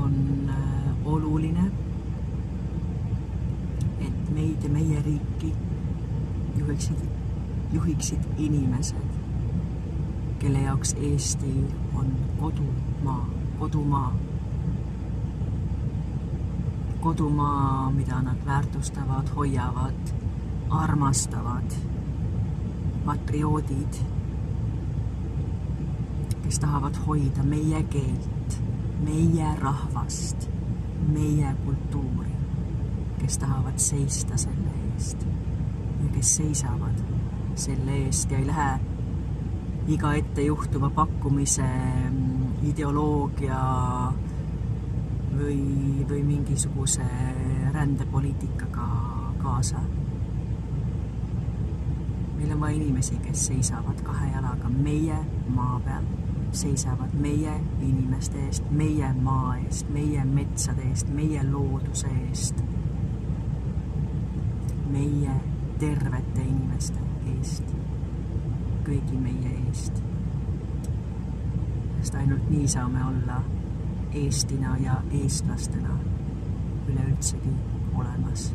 on oluline, et meid ja meie riiki juhiksid inimesed, kelle jaoks Eesti on kodumaa, mida nad väärtustavad, hoiavad, armastavad, patrioodid, kes tahavad hoida meie keelt, meie rahvast, meie kultuuri, kes tahavad seista selle eest ja kes seisavad selle eest ja ei lähe iga ette juhtuva pakkumise ideoloogia või mingisuguse rändepoliitikaga kaasa. Meil on vaja inimesi, kes seisavad kahe jalaga meie maa peal, seisavad meie inimeste eest, meie maa eest, meie metsade eest, meie looduse eest, meie tervete inimeste eest, kõigi meie eest. Sest ainult nii saame olla Eestina ja eestlastena üleüldsegi olemas.